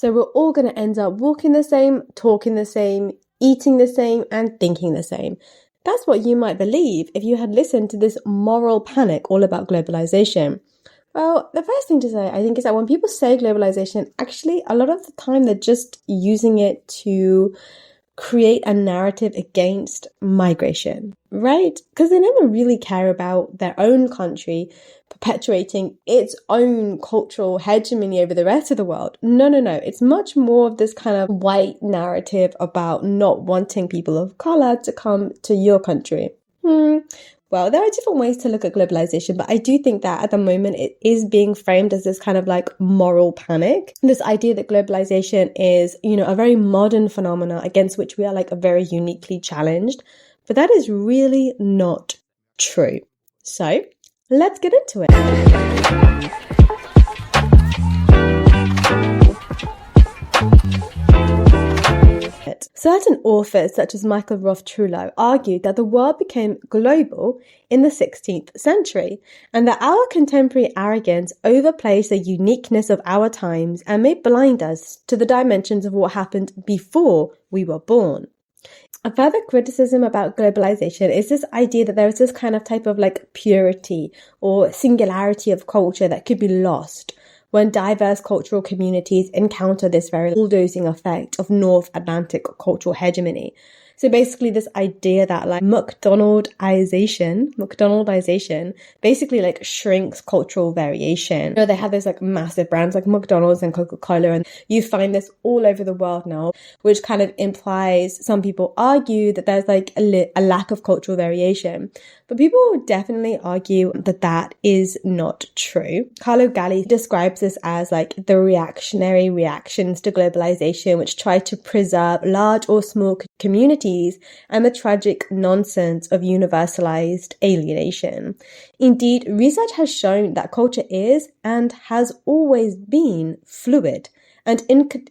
So we're all going to end up walking the same, talking the same, eating the same, and thinking the same. That's what you might believe if you had listened to this moral panic all about globalization. Well, the first thing to say, I think, is that when people say globalization, actually, a lot of the time they're just using it to create a narrative against migration, right? Because they never really care about their own country perpetuating its own cultural hegemony over the rest of the world. No. It's much more of this kind of white narrative about not wanting people of color to come to your country. Well, there are different ways to look at globalization, but I do think that at the moment it is being framed as this kind of like moral panic. This idea that globalization is, a very modern phenomena against which we are like very uniquely challenged. But that is really not true. So let's get into it. Certain authors, such as Michael Roth-Trullo, argued that the world became global in the 16th century, and that our contemporary arrogance overplays the uniqueness of our times and may blind us to the dimensions of what happened before we were born. A further criticism about globalization is this idea that there is this kind of type of like purity or singularity of culture that could be lost when diverse cultural communities encounter this very bulldozing effect of North Atlantic cultural hegemony. So basically this idea that like McDonaldization basically like shrinks cultural variation. They have those like massive brands like McDonald's and Coca-Cola, and you find this all over the world now, which kind of implies, some people argue, that there's like a lack of cultural variation. But people would definitely argue that that is not true. Carlo Galli describes this as like the reactionary reactions to globalization, which try to preserve large or small communities, and the tragic nonsense of universalized alienation. Indeed, research has shown that culture is and has always been fluid and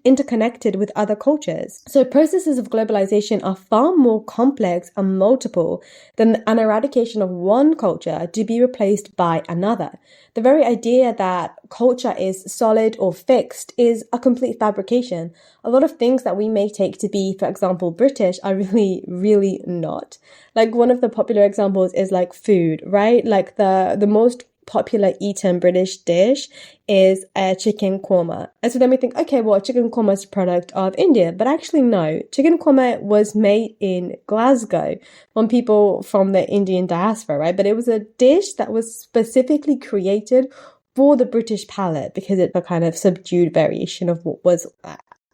interconnected with other cultures. So processes of globalization are far more complex and multiple than an eradication of one culture to be replaced by another. The very idea that culture is solid or fixed is a complete fabrication. A lot of things that we may take to be, for example, British are really, really not. Like one of the popular examples is like food, right? Like the most popular eaten British dish is a chicken korma. And so then we think, okay, well, chicken korma is a product of India. But actually, no. Chicken korma was made in Glasgow from people from the Indian diaspora, right? But it was a dish that was specifically created for the British palate because it's a kind of subdued variation of what was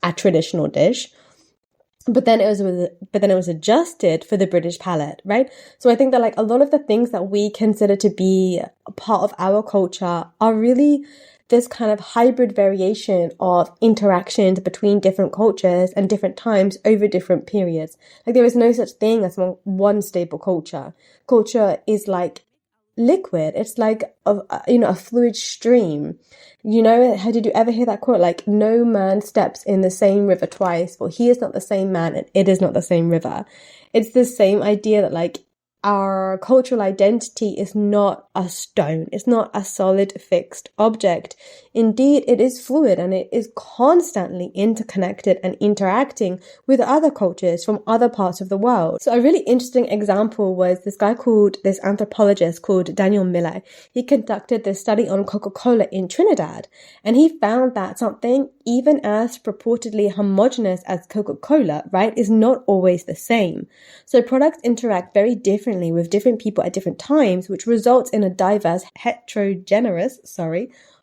a traditional dish. But then it was adjusted for the British palate, right? So I think that like a lot of the things that we consider to be a part of our culture are really this kind of hybrid variation of interactions between different cultures and different times over different periods. Like there is no such thing as one stable culture. Culture is like liquid. It's like a fluid stream. How did you ever hear that quote? Like, no man steps in the same river twice, for he is not the same man and it is not the same river. It's the same idea that like our cultural identity is not a stone. It's not a solid fixed object. Indeed, it is fluid and it is constantly interconnected and interacting with other cultures from other parts of the world. So a really interesting example was this anthropologist called Daniel Miller. He conducted this study on Coca-Cola in Trinidad, and he found that something even as purportedly homogeneous as Coca-Cola, right, is not always the same. So products interact very differently with different people at different times, which results in a diverse, heterogeneous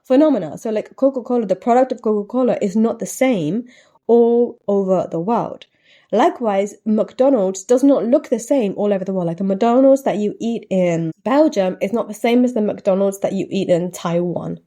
phenomena. So like Coca-Cola, the product of Coca-Cola is not the same all over the world. Likewise, McDonald's does not look the same all over the world. Like the McDonald's that you eat in Belgium is not the same as the McDonald's that you eat in Taiwan,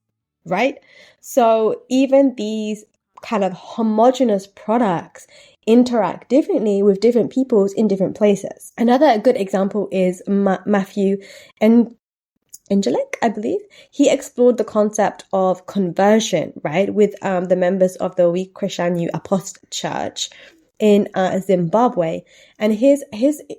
right? So even these kind of homogeneous products interact differently with different peoples in different places. Another good example is Matthew Engelke, I believe. He explored the concept of conversion, right, with the members of the We Christian You Apostle Church in Zimbabwe. And his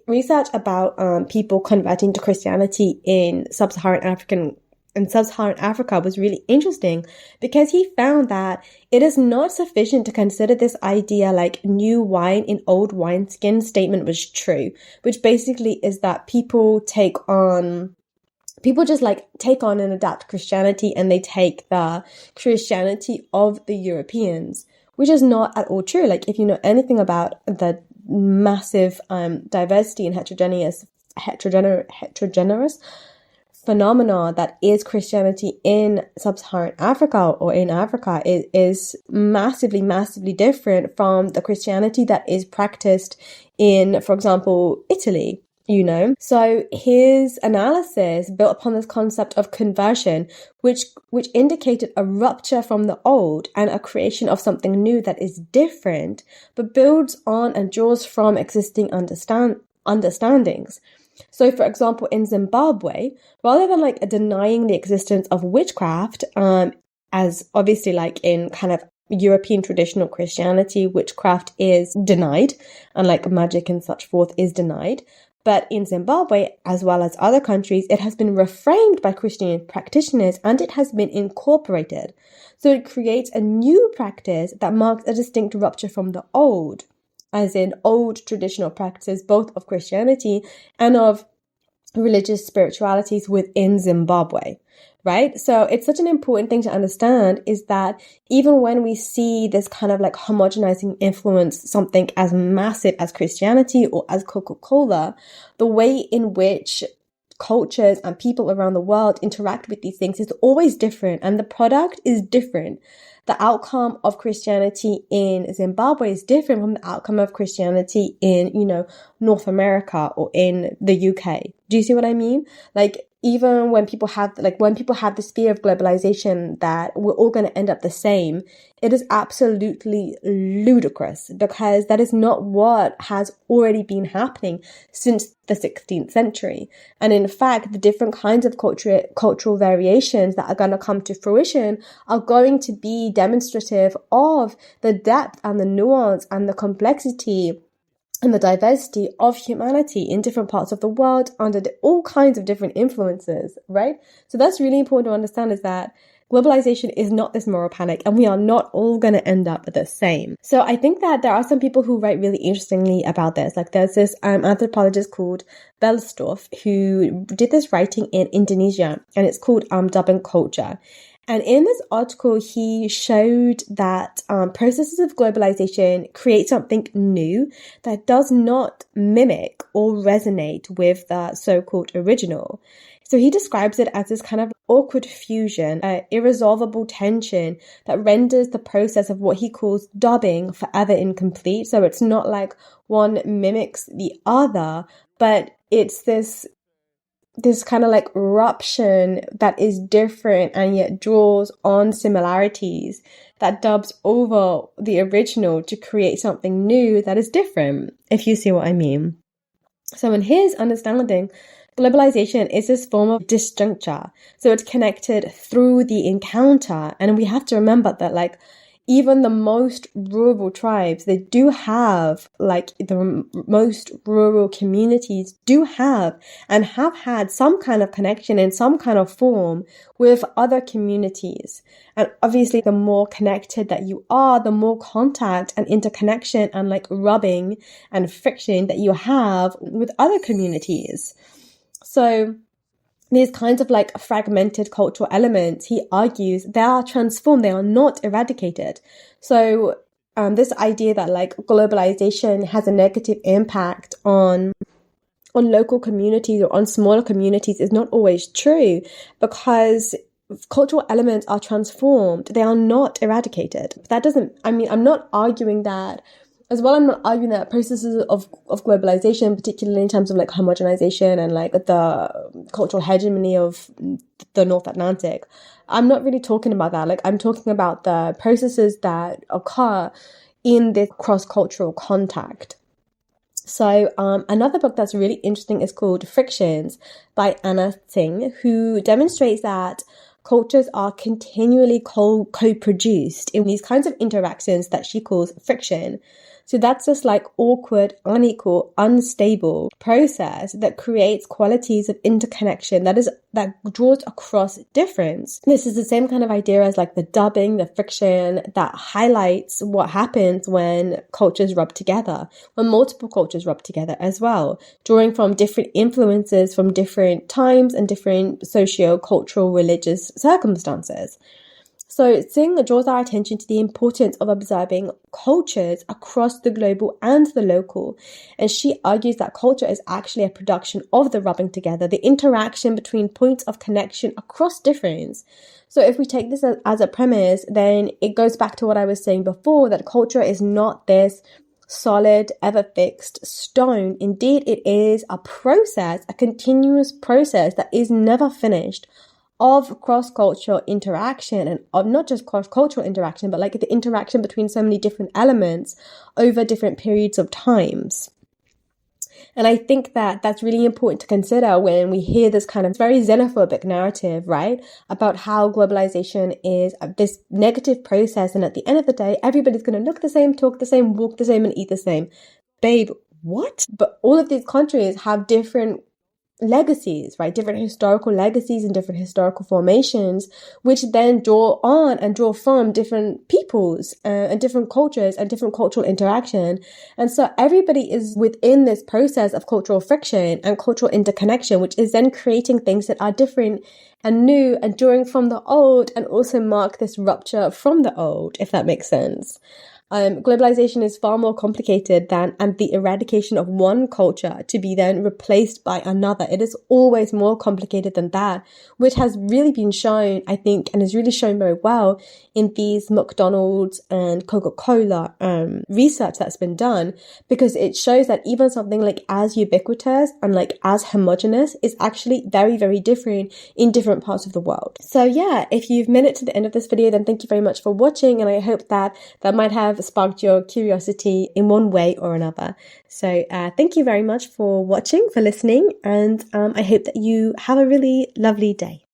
research about people converting to Christianity in sub-Saharan African in sub-Saharan Africa was really interesting because he found that it is not sufficient to consider this idea like new wine in old wineskin statement was true, which basically is that people just like take on and adapt Christianity, and they take the Christianity of the Europeans, which is not at all true. Like, if you know anything about the massive diversity and heterogeneous phenomena that is Christianity in sub-Saharan Africa or in Africa, it is massively, massively different from the Christianity that is practiced in, for example, Italy. So his analysis built upon this concept of conversion, which indicated a rupture from the old and a creation of something new that is different, but builds on and draws from existing understandings. So, for example, in Zimbabwe, rather than like denying the existence of witchcraft, as obviously like in kind of European traditional Christianity, witchcraft is denied, and like magic and such forth is denied. But in Zimbabwe, as well as other countries, it has been reframed by Christian practitioners and it has been incorporated. So it creates a new practice that marks a distinct rupture from the old, as in old traditional practices, both of Christianity and of religious spiritualities within Zimbabwe, right? So it's such an important thing to understand, is that even when we see this kind of like homogenizing influence, something as massive as Christianity or as Coca-Cola, the way in which cultures and people around the world interact with these things is always different, and the product is different. The outcome of Christianity in Zimbabwe is different from the outcome of Christianity in, North America or in the UK. Do you see what I mean? Like, even when people have this fear of globalization that we're all going to end up the same, it is absolutely ludicrous, because that is not what has already been happening since the 16th century. And in fact, the different kinds of cultural variations that are going to come to fruition are going to be demonstrative of the depth and the nuance and the complexity and the diversity of humanity in different parts of the world under all kinds of different influences, right? So that's really important to understand, is that globalization is not this moral panic, and we are not all going to end up the same. So I think that there are some people who write really interestingly about this. Like, there's this anthropologist called Boellstorff who did this writing in Indonesia, and it's called Dubbing Culture. And in this article, he showed that processes of globalization create something new that does not mimic or resonate with the so-called original. So he describes it as this kind of awkward fusion, irresolvable tension that renders the process of what he calls dubbing forever incomplete. So it's not like one mimics the other, but it's this kind of like ruption that is different and yet draws on similarities, that dubs over the original to create something new that is different, if you see what I mean. So in his understanding, globalization is this form of disjuncture. So it's connected through the encounter. And we have to remember that, like, even the most rural tribes, they do have, like, the most rural communities do have and have had some kind of connection in some kind of form with other communities. And obviously, the more connected that you are, the more contact and interconnection and like rubbing and friction that you have with other communities. So these kinds of like fragmented cultural elements, he argues, they are transformed, they are not eradicated. So this idea that like globalization has a negative impact on local communities or on smaller communities is not always true, because cultural elements are transformed, they are not eradicated. That doesn't, I'm not arguing that. As well, I'm not arguing that processes of globalization, particularly in terms of like homogenization and like the cultural hegemony of the North Atlantic, I'm not really talking about that. Like, I'm talking about the processes that occur in this cross-cultural contact. So another book that's really interesting is called Frictions by Anna Singh, who demonstrates that cultures are continually co-produced in these kinds of interactions that she calls friction. So that's this like awkward, unequal, unstable process that creates qualities of interconnection that draws across difference. This is the same kind of idea as like the dubbing, the friction that highlights what happens when cultures rub together, when multiple cultures rub together as well, drawing from different influences from different times and different socio-cultural, religious circumstances. So Singh draws our attention to the importance of observing cultures across the global and the local. And she argues that culture is actually a production of the rubbing together, the interaction between points of connection across difference. So if we take this as a premise, then it goes back to what I was saying before, that culture is not this solid, ever fixed stone. Indeed, it is a process, a continuous process that is never finished, of cross-cultural interaction, and of not just cross-cultural interaction, but like the interaction between so many different elements over different periods of times. And I think that that's really important to consider when we hear this kind of very xenophobic narrative, right? About how globalization is this negative process, and at the end of the day, everybody's going to look the same, talk the same, walk the same, and eat the same. Babe, what? But all of these countries have different legacies, right? Different historical legacies and different historical formations, which then draw on and draw from different peoples and different cultures and different cultural interaction. And so everybody is within this process of cultural friction and cultural interconnection, which is then creating things that are different and new and drawing from the old, and also mark this rupture from the old, if that makes sense. Globalization is far more complicated than the eradication of one culture to be then replaced by another. It is always more complicated than that, which has really been shown, I think, and is really shown very well in these McDonald's and Coca-Cola research that's been done, because it shows that even something like as ubiquitous and like as homogenous is actually very, very different in different parts of the world. So yeah, if you've made it to the end of this video, then thank you very much for watching, and I hope that might have sparked your curiosity in one way or another. So thank you very much for watching, for listening, and I hope that you have a really lovely day.